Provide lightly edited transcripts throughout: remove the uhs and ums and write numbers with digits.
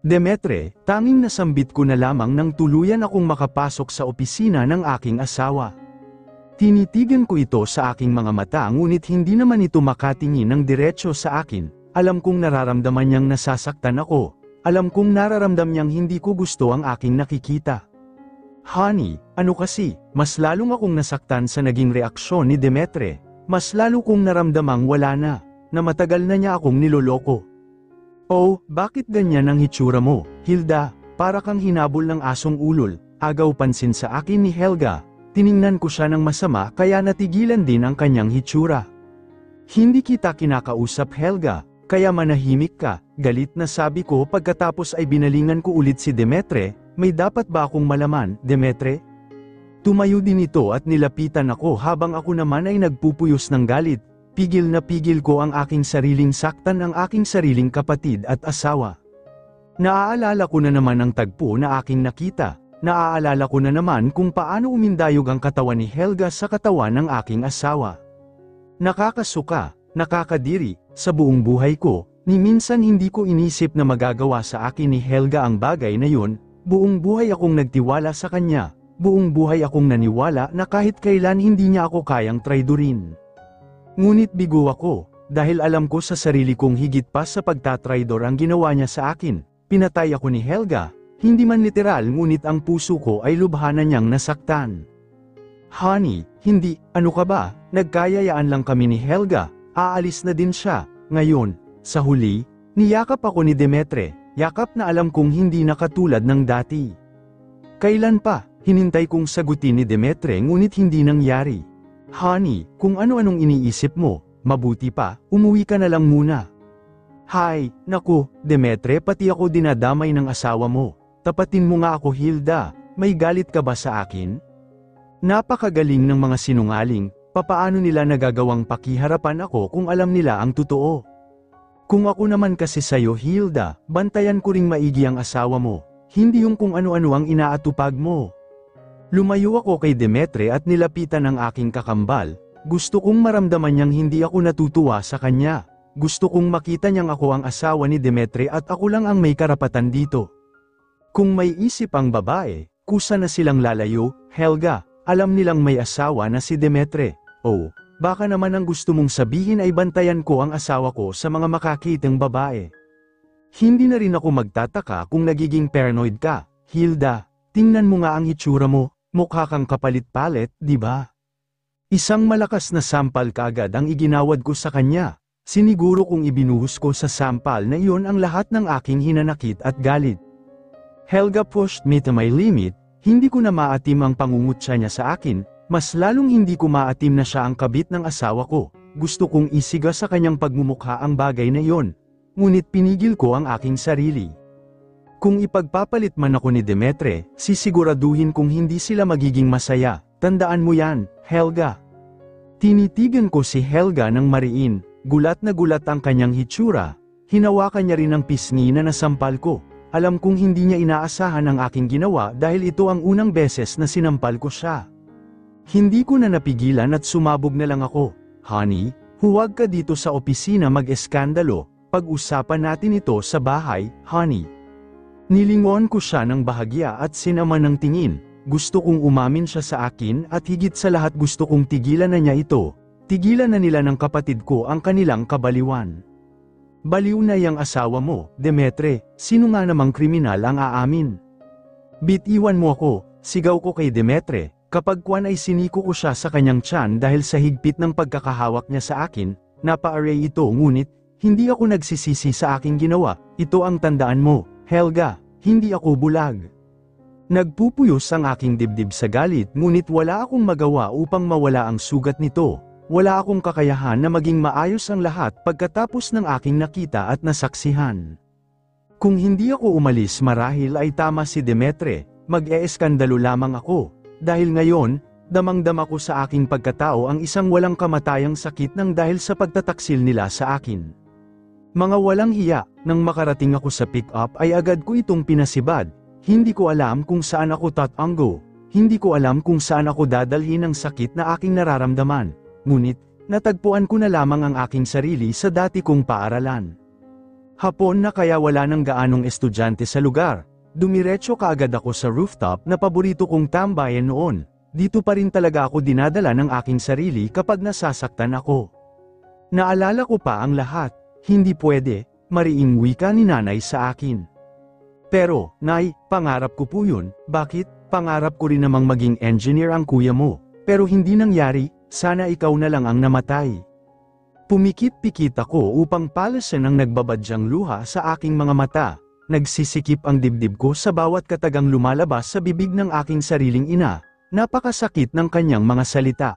Demetre, tanging nasambit ko na lamang nang tuluyan akong makapasok sa opisina ng aking asawa. Tinitigan ko ito sa aking mga mata ngunit hindi naman ito makatingin ng diretso sa akin. Alam kong nararamdaman niyang nasasaktan ako. Alam kong nararamdam niyang hindi ko gusto ang aking nakikita. Honey, ano kasi, mas lalong akong nasaktan sa naging reaksyon ni Demetre. Mas lalo kong naramdamang wala na matagal na niya akong niloloko. Oh, bakit ganyan ang hitsura mo, Hilda? Para kang hinabol ng asong ulol. Agaw pansin sa akin ni Helga. Tiningnan ko siya ng masama kaya natigilan din ang kanyang hitsura. Hindi kita kinakausap, Helga, kaya manahimik ka. Galit na sabi ko pagkatapos ay binalingan ko ulit si Demetre. May dapat ba akong malaman, Demetre? Tumayo din ito at nilapitan ako habang ako naman ay nagpupuyos ng galit. Pigil na pigil ko ang aking sariling saktan ang aking sariling kapatid at asawa. Naaalala ko na naman ang tagpo na aking nakita. Naaalala ko na naman kung paano umindayog ang katawan ni Helga sa katawan ng aking asawa. Nakakasuka, nakakadiri, sa buong buhay ko, ni minsan hindi ko inisip na magagawa sa akin ni Helga ang bagay na yun. Buong buhay akong nagtiwala sa kanya. Buong buhay akong naniwala na kahit kailan hindi niya ako kayang traidorin. Ngunit bigo ako, dahil alam ko sa sarili kong higit pa sa pagtatraidor ang ginawa niya sa akin. Pinatay ako ni Helga, hindi man literal ngunit ang puso ko ay lubhanan niyang nasaktan. Honey, hindi, ano ka ba, nagkayayaan lang kami ni Helga, aalis na din siya. Ngayon, sa huli, niyakap ako ni Demetre, yakap na alam kong hindi na katulad ng dati. Kailan pa, hinintay kong sagutin ni Demetre ngunit hindi nangyari. Honey, kung ano-anong iniisip mo, mabuti pa, umuwi ka na lang muna. Hay, naku, Demetre, pati ako dinadamay ng asawa mo. Tapatin mo nga ako, Hilda, may galit ka ba sa akin? Napakagaling ng mga sinungaling, papaano nila nagagawang pakiharapan ako kung alam nila ang totoo? Kung ako naman kasi sa'yo, Hilda, bantayan ko ring maigi ang asawa mo, hindi yung kung ano-ano ang inaatupag mo. Lumayo ako kay Demetre at nilapitan ang aking kakambal. Gusto kong maramdaman niyang hindi ako natutuwa sa kanya. Gusto kong makita niyang ako ang asawa ni Demetre at ako lang ang may karapatan dito. Kung may isip ang babae, kusa na silang lalayo, Helga, alam nilang may asawa na si Demetre. Oh, baka naman ang gusto mong sabihin ay bantayan ko ang asawa ko sa mga makakitang babae. Hindi na rin ako magtataka kung nagiging paranoid ka, Hilda. Tingnan mo nga ang hitsura mo. Mukha kang kapalit-palit, di ba? Isang malakas na sampal kaagad ang iginawad ko sa kanya. Siniguro kong ibinuhos ko sa sampal na iyon ang lahat ng aking hinanakit at galit. Helga pushed me to my limit, hindi ko na maatim ang pangungutya niya sa akin, mas lalong hindi ko maatim na siya ang kabit ng asawa ko. Gusto kong isiga sa kanyang pagmumukha ang bagay na iyon. Ngunit pinigil ko ang aking sarili. Kung ipagpapalit man ako ni Demetre, sisiguraduhin kong hindi sila magiging masaya. Tandaan mo yan, Helga. Tinitigan ko si Helga ng mariin, gulat na gulat ang kanyang hitsura. Hinawakan niya rin ang pisngi na nasampal ko. Alam kong hindi niya inaasahan ang aking ginawa dahil ito ang unang beses na sinampal ko siya. Hindi ko na napigilan at sumabog na lang ako. Honey, huwag ka dito sa opisina mag-eskandalo. Pag-usapan natin ito sa bahay, honey. Nilingon ko siya ng bahagya at sinama ng tingin. Gusto kong umamin siya sa akin at higit sa lahat gusto kong tigilan na niya ito. Tigilan na nila ng kapatid ko ang kanilang kabaliwan. Baliw na yang asawa mo, Demetre, sino nga namang kriminal ang aamin? Bitiwan mo ako, sigaw ko kay Demetre, kapag kwan ay siniko ko siya sa kanyang tiyan dahil sa higpit ng pagkakahawak niya sa akin, napa-array ito ngunit, hindi ako nagsisisi sa aking ginawa, ito ang tandaan mo. Helga, hindi ako bulag. Nagpupuyos ang aking dibdib sa galit ngunit wala akong magawa upang mawala ang sugat nito. Wala akong kakayahan na maging maayos ang lahat pagkatapos ng aking nakita at nasaksihan. Kung hindi ako umalis marahil ay tama si Demetre, mag-eeskandalo lamang ako. Dahil ngayon, damang-dama ko sa aking pagkatao ang isang walang kamatayang sakit ng dahil sa pagtataksil nila sa akin. Mga walang hiya, nang makarating ako sa pick-up ay agad ko itong pinasibad. Hindi ko alam kung saan ako tatanggo. Hindi ko alam kung saan ako dadalhin ang sakit na aking nararamdaman. Ngunit, natagpuan ko na lamang ang aking sarili sa dati kong paaralan. Hapon na kaya wala nang gaanong estudyante sa lugar. Dumiretso kaagad ako sa rooftop na paborito kong tambayan noon. Dito pa rin talaga ako dinadala ng aking sarili kapag nasasaktan ako. Naalala ko pa ang lahat. Hindi pwede, mariing wika ni nanay sa akin. Pero, Nay, pangarap ko po yun. Bakit? Pangarap ko rin namang maging engineer ang kuya mo. Pero hindi nangyari, sana ikaw na lang ang namatay. Pumikit-pikit ako upang palasan ang nagbabadyang luha sa aking mga mata. Nagsisikip ang dibdib ko sa bawat katagang lumalabas sa bibig ng aking sariling ina. Napakasakit ng kanyang mga salita.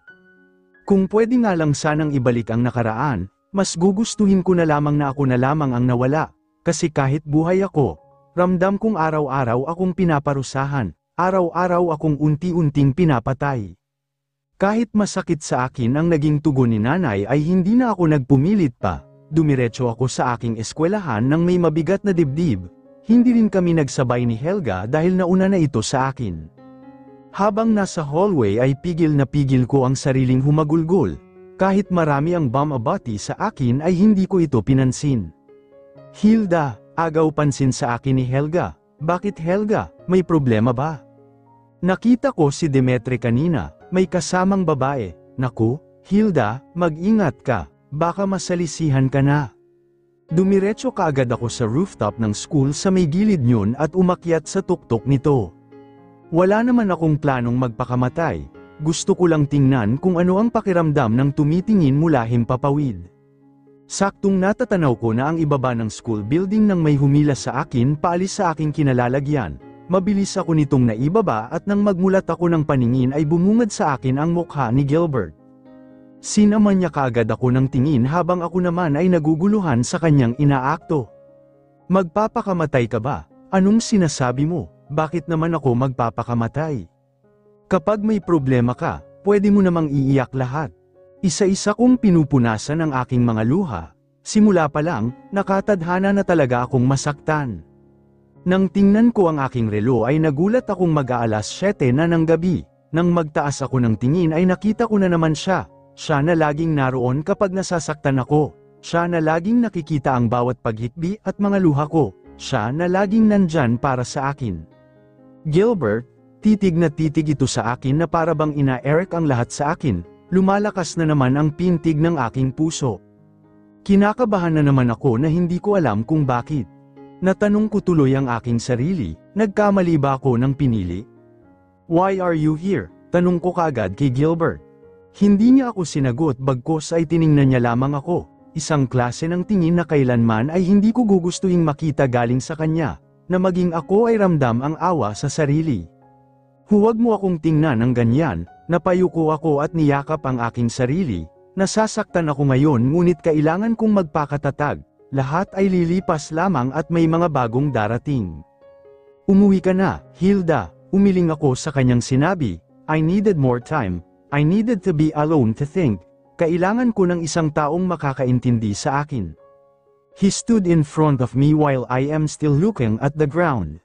Kung pwede nga lang sanang ibalik ang nakaraan, mas gugustuhin ko na lamang na ako na lamang ang nawala. Kasi kahit buhay ako, ramdam kong araw-araw akong pinaparusahan, araw-araw akong unti-unting pinapatay. Kahit masakit sa akin ang naging tugon ni nanay ay hindi na ako nagpumilit pa. Dumiretso ako sa aking eskwelahan nang may mabigat na dibdib. Hindi rin kami nagsabay ni Helga dahil nauna na ito sa akin. Habang nasa hallway ay pigil na pigil ko ang sariling humagulgol. Kahit marami ang bumabati sa akin ay hindi ko ito pinansin. Hilda, agaw pansin sa akin ni Helga. Bakit Helga, may problema ba? Nakita ko si Demetri kanina. May kasamang babae. Naku, Hilda, mag-ingat ka, baka masalisihan ka na. Dumiretso kaagad ako sa rooftop ng school sa may gilid niyon at umakyat sa tuktok nito. Wala naman akong planong magpakamatay, gusto ko lang tingnan kung ano ang pakiramdam ng tumitingin mula himpapawid. Saktong natatanaw ko na ang ibaba ng school building nang may humila sa akin paalis sa aking kinalalagyan. Mabilis ako nitong naibaba at nang magmulat ako ng paningin ay bumungad sa akin ang mukha ni Gilbert. Sinaman niya kaagad ako ng tingin habang ako naman ay naguguluhan sa kanyang inaakto. Magpapakamatay ka ba? Anong sinasabi mo? Bakit naman ako magpapakamatay? Kapag may problema ka, pwede mo namang iiyak lahat. Isa-isa kong pinupunasan ang aking mga luha. Simula pa lang, nakatadhana na talaga akong masaktan. Nang tingnan ko ang aking relo ay nagulat akong mag-aalas 7 na ng gabi. Nang magtaas ako ng tingin ay nakita ko na naman siya. Siya na laging naroon kapag nasasaktan ako. Siya na laging nakikita ang bawat paghikbi at mga luha ko. Siya na laging nandyan para sa akin. Gilbert, titig na titig ito sa akin na para bang ina-Eric ang lahat sa akin. Lumalakas na naman ang pintig ng aking puso. Kinakabahan na naman ako na hindi ko alam kung bakit. Natanong ko tuloy ang aking sarili, nagkamali ba ako ng pinili? Why are you here? Tanong ko kaagad kay Gilbert. Hindi niya ako sinagot bagkos ay tiningnan niya lamang ako, isang klase ng tingin na kailanman ay hindi ko gugustuhing makita galing sa kanya, na maging ako ay ramdam ang awa sa sarili. Huwag mo akong tingnan ng ganyan, napayuko ako at niyakap ang aking sarili, nasasaktan ako ngayon ngunit kailangan kong magpakatatag. Lahat ay lilipas lamang at may mga bagong darating. Umuwi ka na, Hilda, umiling ako sa kanyang sinabi. I needed more time, I needed to be alone to think. Kailangan ko ng isang taong makakaintindi sa akin. He stood in front of me while I am still looking at the ground.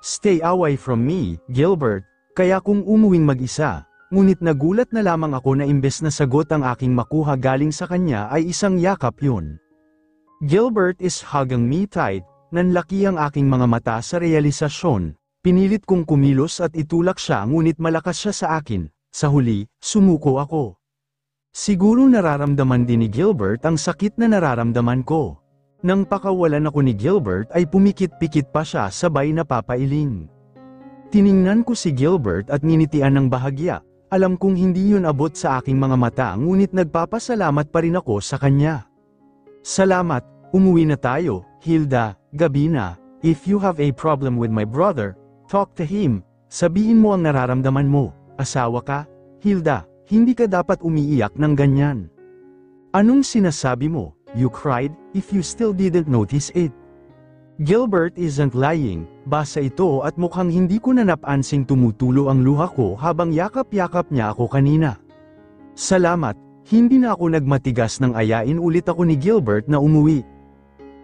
Stay away from me, Gilbert, kaya kung umuwing mag-isa, ngunit nagulat na lamang ako na imbes na sagot ang aking makuha galing sa kanya ay isang yakap yun. Gilbert is hugging me tight, nanlaki ang aking mga mata sa realisasyon, pinilit kong kumilos at itulak siya ngunit malakas siya sa akin, sa huli, sumuko ako. Siguro nararamdaman din ni Gilbert ang sakit na nararamdaman ko. Nang pakawalan ako ni Gilbert ay pumikit-pikit pa siya sabay napapailing. Tiningnan ko si Gilbert at nginitian ng bahagya, alam kong hindi yun abot sa aking mga mata ngunit nagpapasalamat pa rin ako sa kanya. Salamat, umuwi na tayo, Hilda, gabi na. If you have a problem with my brother, talk to him. Sabihin mo ang nararamdaman mo. Asawa ka? Hilda, hindi ka dapat umiiyak ng ganyan. Anong sinasabi mo? You cried, if you still didn't notice it. Gilbert isn't lying, basa ito at mukhang hindi ko na napansing tumutulo ang luha ko habang yakap-yakap niya ako kanina. Salamat. Hindi na ako nagmatigas nang ayain ulit ako ni Gilbert na umuwi.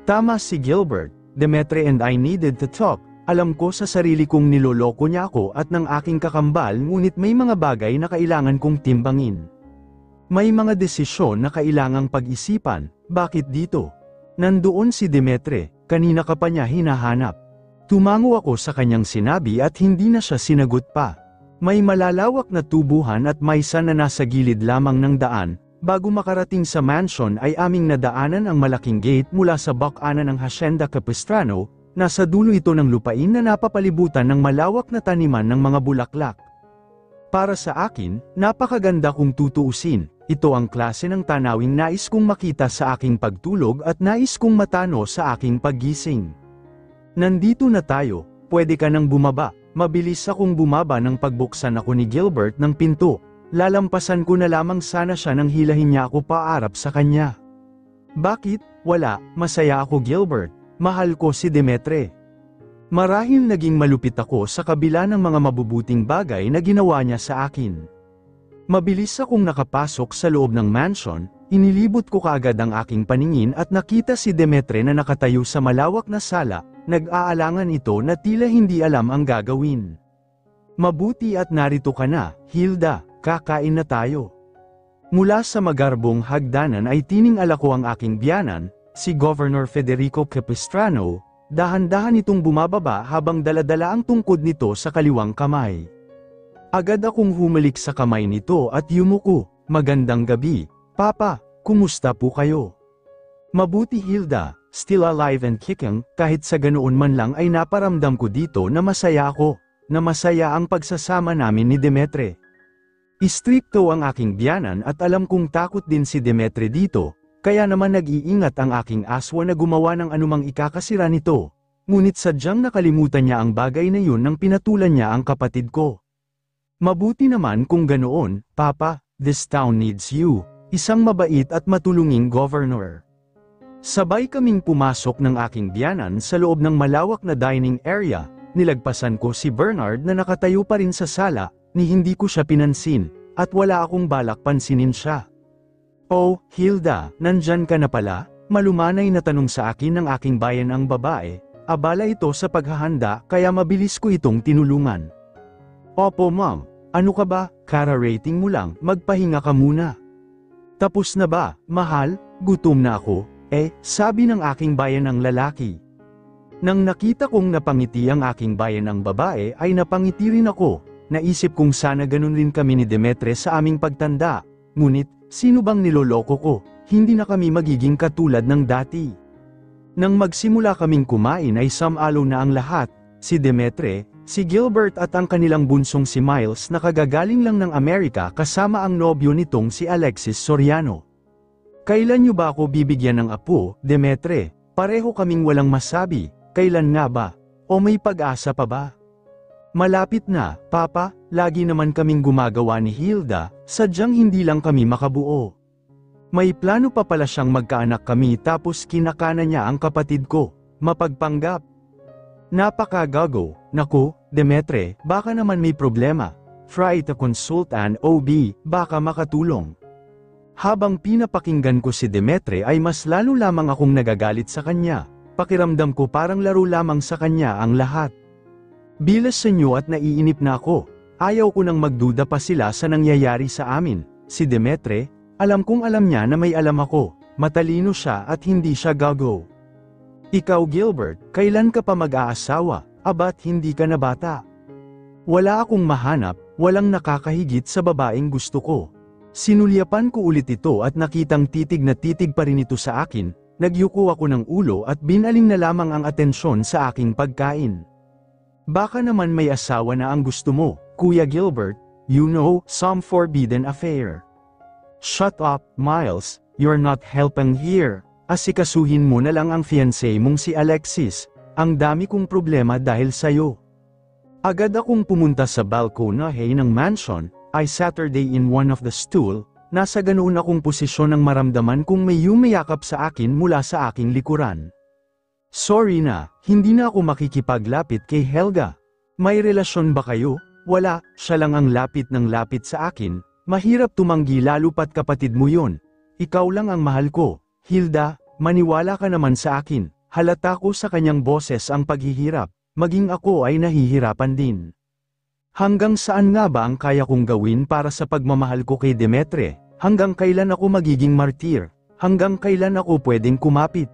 Tama si Gilbert, Demetri and I needed to talk. Alam ko sa sarili kong niloloko niya ako at ng aking kakambal ngunit may mga bagay na kailangan kong timbangin. May mga desisyon na kailangang pag-isipan, bakit dito? Nandoon si Demetre, kanina ka pa niya hinahanap. Tumango ako sa kanyang sinabi at hindi na siya sinagot pa. May malalawak na tubuhan at maysa na nasa gilid lamang ng daan. Bago makarating sa mansion ay aming nadaanan ang malaking gate mula sa bakana ng Hacienda Capistrano. Nasa dulo ito ng lupain na napapalibutan ng malawak na taniman ng mga bulaklak. Para sa akin, napakaganda kung tutuusin. Ito ang klase ng tanawing nais kong makita sa aking pagtulog at nais kong matano sa aking paggising. Nandito na tayo, pwede ka nang bumaba. Mabilis akong bumaba nang pagbuksan ako ni Gilbert ng pinto. Lalampasan ko na lamang sana siya nang hilahin niya ako paarap sa kanya. Bakit? Wala, masaya ako Gilbert. Mahal ko si Demetre. Marahil naging malupit ako sa kabila ng mga mabubuting bagay na ginawa niya sa akin. Mabilis akong nakapasok sa loob ng mansion, inilibot ko kaagad ang aking paningin at nakita si Demetre na nakatayo sa malawak na sala, nag-aalangan ito na tila hindi alam ang gagawin. Mabuti at narito ka na, Hilda, kakain na tayo. Mula sa magarbong hagdanan ay tiningala ko ang aking biyanan, si Governor Federico Capistrano, dahan-dahan itong bumababa habang daladala ang tungkod nito sa kaliwang kamay. Agad akong humalik sa kamay nito at yumuko, magandang gabi, Papa, kumusta po kayo? Mabuti Hilda, still alive and kicking, kahit sa ganoon man lang ay naparamdam ko dito na masaya ako, na masaya ang pagsasama namin ni Demetre. Istrikto ang aking biyanan at alam kong takot din si Demetre dito, kaya naman nag-iingat ang aking aswa na gumawa ng anumang ikakasira nito. Ngunit sadyang nakalimutan niya ang bagay na yun nang pinatulan niya ang kapatid ko. Mabuti naman kung ganoon, Papa, this town needs you, isang mabait at matulunging governor. Sabay kaming pumasok ng aking biyanan sa loob ng malawak na dining area, nilagpasan ko si Bernard na nakatayo pa rin sa sala, ni hindi ko siya pinansin, at wala akong balak pansinin siya. Oh, Hilda, nandyan ka na pala? Malumanay na tanong sa akin ng aking bayan ang babae, abala ito sa paghahanda kaya mabilis ko itong tinulungan. Opo ma'am, ano ka ba, kara-rating mo lang, magpahinga ka muna. Tapos na ba, mahal, gutom na ako, sabi ng aking bayan ang lalaki. Nang nakita kong napangiti ang aking bayan ang babae ay napangiti rin ako, naisip kong sana ganun rin kami ni Demetre sa aming pagtanda, ngunit, sino bang niloloko ko, hindi na kami magiging katulad ng dati. Nang magsimula kaming kumain ay samalo na ang lahat, si Demetre, si Gilbert at ang kanilang bunsong si Miles na kagagaling lang ng Amerika kasama ang nobyo nitong si Alexis Soriano. Kailan niyo ba ako bibigyan ng apo, Demetre? Pareho kaming walang masabi, kailan nga ba? O may pag-asa pa ba? Malapit na, Papa, lagi naman kaming gumagawa ni Hilda, sadyang hindi lang kami makabuo. May plano pa pala siyang magkaanak kami tapos kinakana niya ang kapatid ko, mapagpanggap. Napakagago, naku, Demetre, baka naman may problema. Try to consult an OB, baka makatulong. Habang pinapakinggan ko si Demetre ay mas lalo lamang akong nagagalit sa kanya, pakiramdam ko parang laro lamang sa kanya ang lahat. Bilas sa inyo at naiinip na ako, ayaw ko nang magduda pa sila sa nangyayari sa amin, si Demetre, alam kong alam niya na may alam ako, matalino siya at hindi siya gago. Ikaw Gilbert, kailan ka pa mag-aasawa, abat hindi ka na bata? Wala akong mahanap, walang nakakahigit sa babaeng gusto ko. Sinulyapan ko ulit ito at nakitang titig na titig pa rin ito sa akin, nagyuko ako ng ulo at binaling na lamang ang atensyon sa aking pagkain. Baka naman may asawa na ang gusto mo, Kuya Gilbert, you know, some forbidden affair. Shut up, Miles, you're not helping here. Asikasuhin mo na lang ang fiancé mong si Alexis, ang dami kong problema dahil sayo. Agad akong pumunta sa balkonahe ng mansion, I Saturday in one of the stool, nasa ganoon akong posisyon ng maramdaman kung may yumayakap sa akin mula sa aking likuran. Sorry na, hindi na ako makikipaglapit kay Helga. May relasyon ba kayo? Wala, siya lang ang lapit ng lapit sa akin, mahirap tumanggi lalo pat kapatid mo yun. Ikaw lang ang mahal ko, Hilda, maniwala ka naman sa akin, halata ko sa kanyang boses ang paghihirap, maging ako ay nahihirapan din. Hanggang saan nga ba ang kaya kong gawin para sa pagmamahal ko kay Demetre? Hanggang kailan ako magiging martir? Hanggang kailan ako pwedeng kumapit?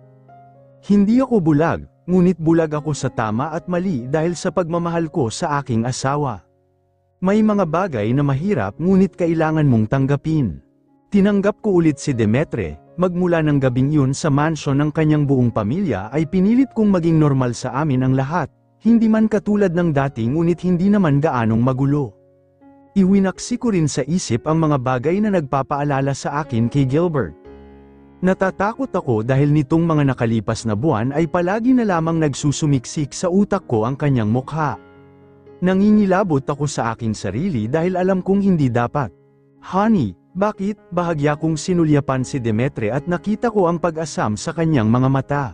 Hindi ako bulag, ngunit bulag ako sa tama at mali dahil sa pagmamahal ko sa aking asawa. May mga bagay na mahirap ngunit kailangan mong tanggapin. Tinanggap ko ulit si Demetre, magmula ng gabing yun sa mansyon ng kanyang buong pamilya ay pinilit kong maging normal sa amin ang lahat, hindi man katulad ng dati ngunit hindi naman gaanong magulo. Iwinaksi ko rin sa isip ang mga bagay na nagpapaalala sa akin kay Gilbert. Natatakot ako dahil nitong mga nakalipas na buwan ay palagi na lamang nagsusumiksik sa utak ko ang kanyang mukha. Nangingilabot ako sa aking sarili dahil alam kong hindi dapat. Honey, bakit? Bahagya kong sinulyapan si Demetre at nakita ko ang pag-asam sa kanyang mga mata.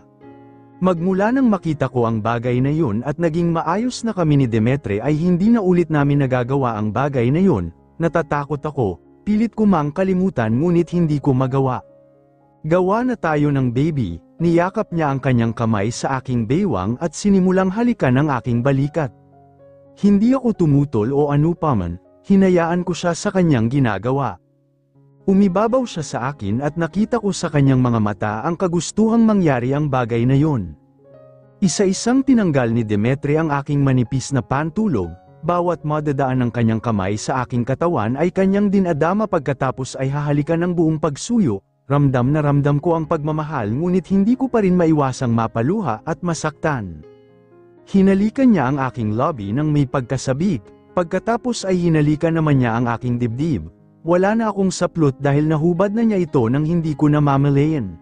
Magmula nang makita ko ang bagay na yun at naging maayos na kami ni Demetre ay hindi na ulit namin nagagawa ang bagay na yun, natatakot ako, pilit ko mang kalimutan ngunit hindi ko magawa. Gawa na tayo ng baby, niyakap niya ang kanyang kamay sa aking baywang at sinimulang halikan ang aking balikat. Hindi ako tumutol o anupaman, hinayaan ko siya sa kanyang ginagawa. Umibabaw siya sa akin at nakita ko sa kanyang mga mata ang kagustuhang mangyari ang bagay na yon. Isa-isang tinanggal ni Demetre ang aking manipis na pantulog, bawat madadaan ng kanyang kamay sa aking katawan ay kanyang dinadama pagkatapos ay hahalikan ng buong pagsuyo, ramdam na ramdam ko ang pagmamahal ngunit hindi ko pa rin maiwasang mapaluha at masaktan. Hinalikan niya ang aking lobby nang may pagkasabik, pagkatapos ay hinalikan naman niya ang aking dibdib. Wala na akong saplot dahil nahubad na niya ito nang hindi ko namamalayan.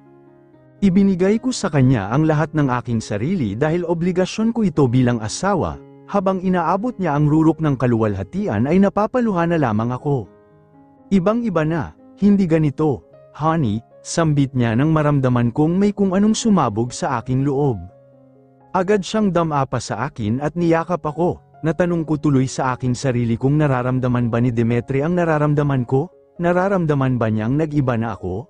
Ibinigay ko sa kanya ang lahat ng aking sarili dahil obligasyon ko ito bilang asawa, habang inaabot niya ang rurok ng kaluwalhatian ay napapaluha na lamang ako. Ibang-iba na, hindi ganito, honey, sambit niya nang maramdaman kong may kung anong sumabog sa aking loob. Agad siyang damapa sa akin at niyakap ako. Natanong ko tuloy sa aking sarili kung nararamdaman ba ni Demetre ang nararamdaman ko, nararamdaman ba niyang nag-iba na ako?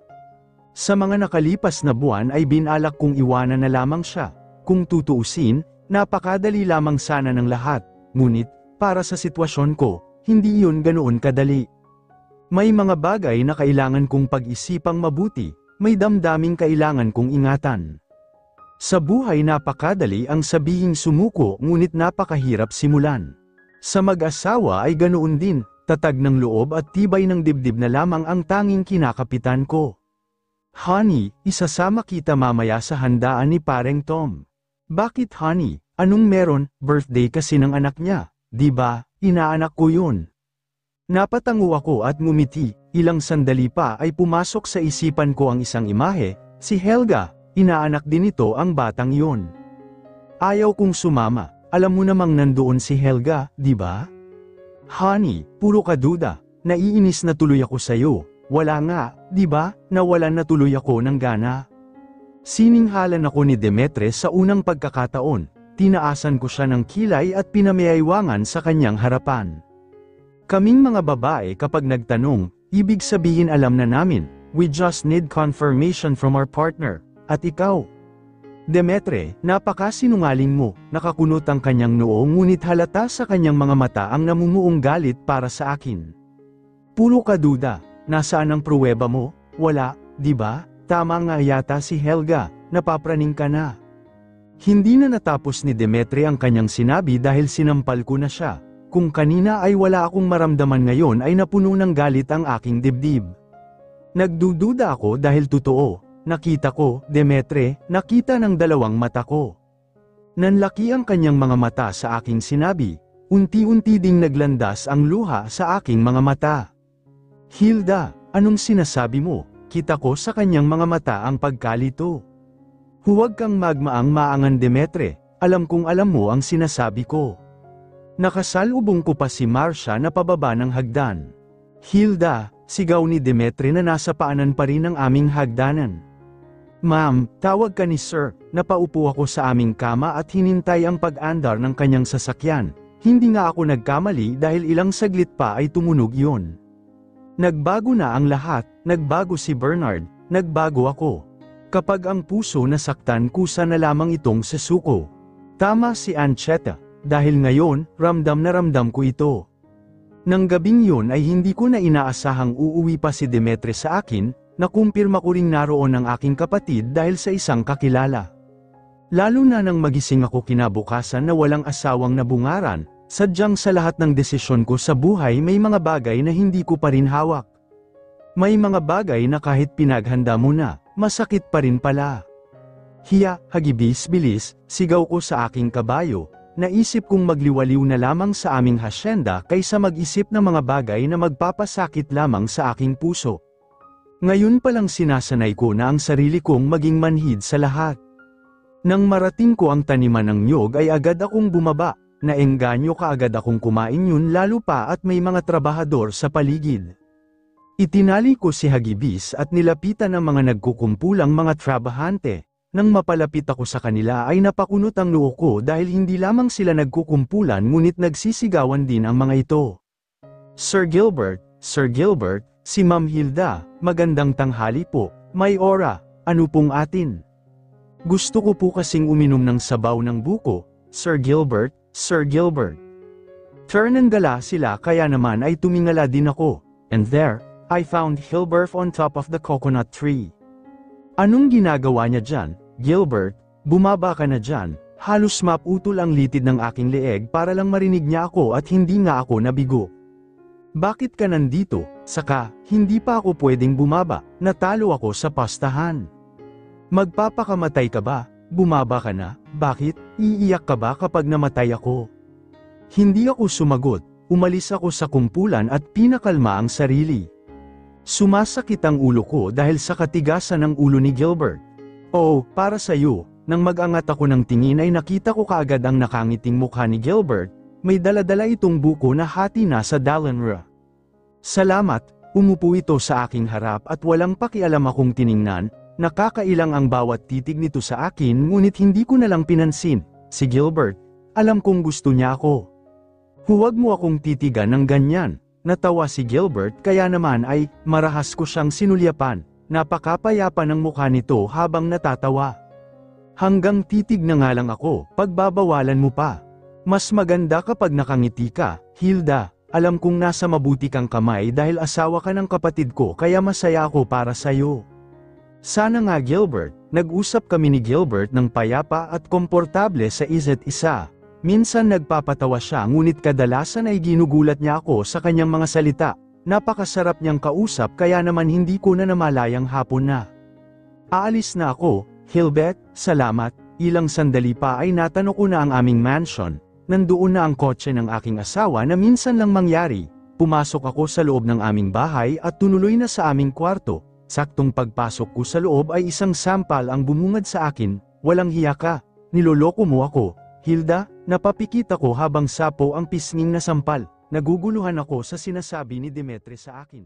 Sa mga nakalipas na buwan ay binalak kong iwanan na lamang siya, kung tutuusin, napakadali lamang sana ng lahat, ngunit, para sa sitwasyon ko, hindi yun ganoon kadali. May mga bagay na kailangan kong pag-isipang mabuti, may damdaming kailangan kong ingatan. Sa buhay napakadali ang sabihing sumuko ngunit napakahirap simulan. Sa mag-asawa ay ganoon din, tatag ng loob at tibay ng dibdib na lamang ang tanging kinakapitan ko. Honey, isasama kita mamaya sa handaan ni Pareng Tom. Bakit honey? Anong meron? Birthday kasi ng anak niya, di ba? Inaanak ko yun. Napatango ako at ngumiti, ilang sandali pa ay pumasok sa isipan ko ang isang imahe, si Helga. Inaanak din ito ang batang yon. Ayaw kong sumama, alam mo namang nandoon si Helga, di ba? Honey, puro ka duda, naiinis na tuloy ako sa'yo, wala nga, di ba, nawalan na tuloy ako ng gana. Sininghalan ako ni Demetre sa unang pagkakataon, tinaasan ko siya ng kilay at pinamiyaywangan sa kanyang harapan. Kaming mga babae kapag nagtanong, ibig sabihin alam na namin, we just need confirmation from our partner. At ikaw? Demetre, napakasinungaling mo, nakakunot ang kanyang noo ngunit halata sa kanyang mga mata ang namumuong galit para sa akin. Puro ka duda, nasaan ang pruweba mo? Wala, di ba? Tama nga yata si Helga, napapraning ka na. Hindi na natapos ni Demetre ang kanyang sinabi dahil sinampal ko na siya. Kung kanina ay wala akong maramdaman ngayon ay napuno ng galit ang aking dibdib. Nagdududa ako dahil totoo. Nakita ko, Demetre, nakita ng dalawang mata ko. Nanlaki ang kanyang mga mata sa aking sinabi, unti-unti ding naglandas ang luha sa aking mga mata. Hilda, anong sinasabi mo? Kita ko sa kanyang mga mata ang pagkalito. Huwag kang magmaang-maangan Demetre, alam kong alam mo ang sinasabi ko. Nakasalubong ko pa si Marcia na pababa ng hagdan. Hilda, sigaw ni Demetre na nasa paanan pa rin ng aming hagdanan. Ma'am, tawag ka ni Sir, napaupo ako sa aming kama at hinintay ang pag-andar ng kanyang sasakyan. Hindi nga ako nagkamali dahil ilang saglit pa ay tumunog yun. Nagbago na ang lahat, nagbago si Bernard, nagbago ako. Kapag ang puso nasaktan kusa na lamang itong sasuko. Tama si Ancheta, dahil ngayon, ramdam na ramdam ko ito. Nang gabing yun ay hindi ko na inaasahang uuwi pa si Demetre sa akin, nakumpirma ko ring naroon ang aking kapatid dahil sa isang kakilala. Lalo na nang magising ako kinabukasan na walang asawang nabungaran, sadyang sa lahat ng desisyon ko sa buhay may mga bagay na hindi ko pa rin hawak. May mga bagay na kahit pinaghanda mo na, masakit pa rin pala. Hiya, hagibis, bilis, sigaw ko sa aking kabayo. Naisip kong magliwaliw na lamang sa aming hasyenda kaysa mag-isip ng mga bagay na magpapasakit lamang sa aking puso. Ngayon palang sinasanay ko na ang sarili kong maging manhid sa lahat. Nang marating ko ang taniman ng niyog ay agad akong bumaba, naengganyo kaagad akong kumain yun lalo pa at may mga trabahador sa paligid. Itinali ko si Hagibis at nilapitan ng mga nagkukumpulang mga trabahante. Nang mapalapit ako sa kanila ay napakunot ang noo ko dahil hindi lamang sila nagkukumpulan ngunit nagsisigawan din ang mga ito. Sir Gilbert, si Ma'am Hilda, magandang tanghali po, may ora, ano pong atin? Gusto ko po kasing uminom ng sabaw ng buko, Sir Gilbert. Turn gala sila kaya naman ay tumingala din ako, and there, I found Hilbert on top of the coconut tree. Anong ginagawa niya dyan? Gilbert, bumaba ka na dyan, halos maputol ang litid ng aking leeg para lang marinig niya ako at hindi nga ako nabigo. Bakit ka nandito? Saka, hindi pa ako pwedeng bumaba, natalo ako sa pastahan. Magpapakamatay ka ba? Bumaba ka na, bakit? Iiyak ka ba kapag namatay ako? Hindi ako sumagot, umalis ako sa kumpulan at pinakalma ang sarili. Sumasakit ang ulo ko dahil sa katigasan ng ulo ni Gilbert. Oh, para sa iyo, nang mag-angat ako ng tingin ay nakita ko kaagad ang nakangiting mukha ni Gilbert, may daladala itong buko na hati na sa Dalenra. Salamat, umupo ito sa aking harap at walang pakialam akong tiningnan, nakakailang ang bawat titig nito sa akin ngunit hindi ko na lang pinansin, si Gilbert, alam kong gusto niya ako. Huwag mo akong titigan ng ganyan, natawa si Gilbert kaya naman ay, marahas ko siyang sinulyapan. Napakapayapa ng mukha nito habang natatawa. Hanggang titig na nga lang ako, pagbabawalan mo pa. Mas maganda kapag nakangiti ka, Hilda, alam kong nasa mabuti kang kamay dahil asawa ka ng kapatid ko kaya masaya ako para sa'yo. Sana nga Gilbert, nag-usap kami ni Gilbert ng payapa at komportable sa isa't isa. Minsan nagpapatawa siya ngunit kadalasan ay ginugulat niya ako sa kanyang mga salita. Napakasarap niyang kausap kaya naman hindi ko na namalayang hapon na. Aalis na ako, Hilbert, salamat, ilang sandali pa ay natano ko na ang aming mansion, nandoon na ang kotse ng aking asawa na minsan lang mangyari, pumasok ako sa loob ng aming bahay at tunuloy na sa aming kwarto, saktong pagpasok ko sa loob ay isang sampal ang bumungad sa akin, walang hiya ka, niloloko mo ako, Hilda, napapikit ako habang sapo ang pisnging na sampal. Naguguluhan ako sa sinasabi ni Demetre sa akin.